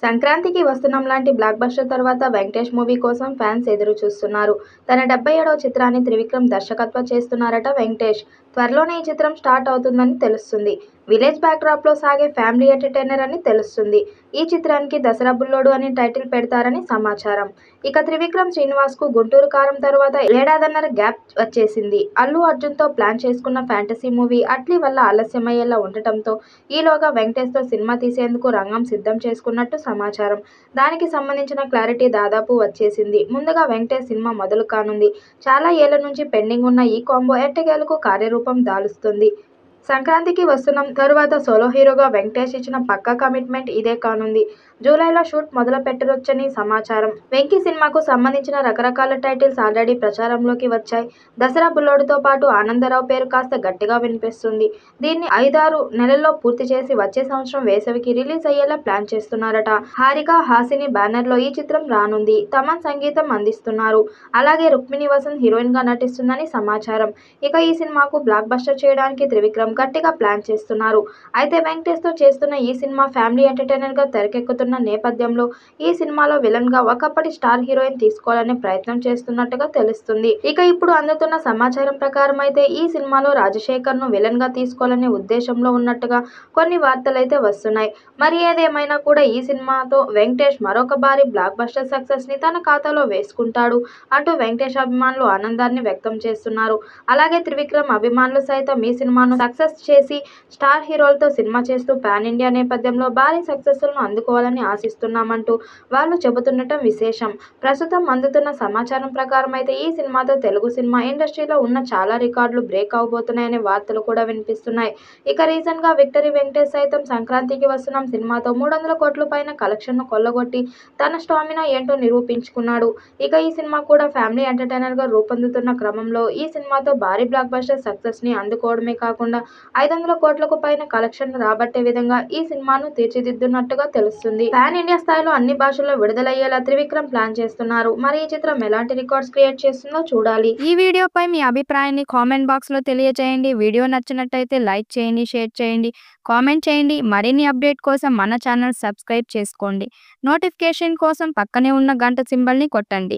సంక్రాంతికి వస్తున్నాం లాంటి బ్లాక్ బస్టర్ తర్వాత వెంకటేష్ మూవీ కోసం ఫ్యాన్స్ ఎదురు చూస్తున్నారు. తన 77వ చిత్రాన్ని త్రివిక్రమ్ దర్శకత్వం చేస్తున్నారట వెంకటేష్. త్వరలోనే ఈ చిత్రం స్టార్ట్ అవుతుందని తెలుస్తుంది. విలేజ్ బ్యాక్డ్రాప్లో సాగే ఫ్యామిలీ ఎంటర్టైనర్ అని తెలుస్తుంది. ఈ చిత్రానికి దసరా బుల్లోడు అని టైటిల్ పెడతారని సమాచారం. ఇక త్రివిక్రమ్ శ్రీనివాస్కు గుంటూరు కారం తర్వాత ఏడాదిన్నర గ్యాప్ వచ్చేసింది. అల్లు అర్జున్తో ప్లాన్ చేసుకున్న ఫ్యాంటసీ మూవీ అట్లీ వల్ల ఆలస్యమయ్యేలా ఉండటంతో ఈలోగా వెంకటేష్తో సినిమా తీసేందుకు రంగం సిద్ధం చేసుకున్నట్టు సమాచారం. దానికి సంబంధించిన క్లారిటీ దాదాపు వచ్చేసింది. ముందుగా వెంకటేష్ సినిమా మొదలు కానుంది. చాలా ఏళ్ల నుంచి పెండింగ్ ఉన్న ఈ కాంబో ఎట్టకేలకు కార్యరూపం దాలుస్తుంది. సంక్రాంతికి వస్తున్నాం తరువాత సోలో హీరోగా వెంకటేష్ ఇచ్చిన పక్కా కమిట్మెంట్ ఇదే కానుంది. జూలైలో షూట్ మొదలు పెట్టవచ్చని సమాచారం. వెంకీ సినిమాకు సంబంధించిన రకరకాల టైటిల్స్ ఆల్రెడీ ప్రచారంలోకి వచ్చాయి. దసరా బుల్లోడుతో పాటు ఆనందరావు పేరు కాస్త గట్టిగా వినిపిస్తుంది. దీన్ని 5-6 నెలల్లో పూర్తి చేసి వచ్చే సంవత్సరం వేసవికి రిలీజ్ అయ్యేలా ప్లాన్ చేస్తున్నారట. హారిక హాసిని బ్యానర్లో ఈ చిత్రం రానుంది. తమన్ సంగీతం అందిస్తున్నారు. అలాగే రుక్మిణి వసంత్ హీరోయిన్ గా నటిస్తుందని సమాచారం. ఇక ఈ సినిమాకు బ్లాక్ బస్టర్ చేయడానికి త్రివిక్రమ్ గట్టిగా ప్లాన్ చేస్తున్నారు. అయితే వెంకటేష్తో చేస్తున్న ఈ సినిమా ఫ్యామిలీ ఎంటర్టైనర్ గా తెరకెక్కుతున్న నేపథ్యంలో ఈ సినిమాలో విలన్ గా ఒకప్పటి స్టార్ హీరోయిన్ తీసుకోవాలనే ప్రయత్నం చేస్తున్నట్టుగా తెలుస్తుంది. ఇక ఇప్పుడు అందుతున్న సమాచారం ప్రకారం అయితే ఈ సినిమాలో రాజశేఖర్ ను విలన్ గా తీసుకోవాలనే ఉద్దేశంలో ఉన్నట్టుగా కొన్ని వార్తలైతే వస్తున్నాయి. మరి ఏదేమైనా కూడా ఈ సినిమాతో వెంకటేష్ మరొక భారీ బ్లాక్ బస్టర్ సక్సెస్ ని తన ఖాతాలో వేసుకుంటాడు అంటూ వెంకటేష్ అభిమానులు ఆనందాన్ని వ్యక్తం చేస్తున్నారు. అలాగే త్రివిక్రమ్ అభిమానులు సైతం ఈ సినిమాను సక్సెస్ చేసి స్టార్ హీరోలతో సినిమా చేస్తూ పాన్ ఇండియా నేపథ్యంలో భారీ సక్సెస్లను అందుకోవాలని ఆశిస్తున్నామంటూ వాళ్ళు చెబుతుండటం విశేషం. ప్రస్తుతం అందుతున్న సమాచారం ప్రకారం అయితే ఈ సినిమాతో తెలుగు సినిమా ఇండస్ట్రీలో ఉన్న చాలా రికార్డులు బ్రేక్ అవబోతున్నాయనే వార్తలు కూడా వినిపిస్తున్నాయి. ఇక రీసెంట్ గా విక్టరీ వెంకటేష్ సైతం సంక్రాంతికి వస్తున్నాం సినిమాతో 300 కోట్ల పైన కలెక్షన్ను కొల్లగొట్టి తన స్టామినా ఏంటో నిరూపించుకున్నాడు. ఇక ఈ సినిమా కూడా ఫ్యామిలీ ఎంటర్టైనర్ గా రూపొందుతున్న క్రమంలో ఈ సినిమాతో భారీ బ్లాక్ బస్టర్ సక్సెస్ ని అందుకోవడమే కాకుండా 500 కోట్లకు పైన కలెక్షన్ రాబట్టే విధంగా ఈ సినిమాను తీర్చిదిద్దున్నట్టుగా తెలుస్తుంది. పాన్ ఇండియా స్థాయిలో అన్ని భాషల్లో విడుదలయ్యేలా త్రివిక్రమ్ ప్లాన్ చేస్తున్నారు. మరి ఈ చిత్రం ఎలాంటి రికార్డ్స్ క్రియేట్ చేస్తుందో చూడాలి. ఈ వీడియోపై మీ అభిప్రాయాన్ని కామెంట్ బాక్స్లో తెలియజేయండి. వీడియో నచ్చినట్టయితే లైక్ చేయండి, షేర్ చేయండి, కామెంట్ చేయండి. మరిన్ని అప్డేట్ కోసం మన ఛానల్ సబ్స్క్రైబ్ చేసుకోండి. నోటిఫికేషన్ కోసం పక్కనే ఉన్న గంట సింబల్ని కొట్టండి.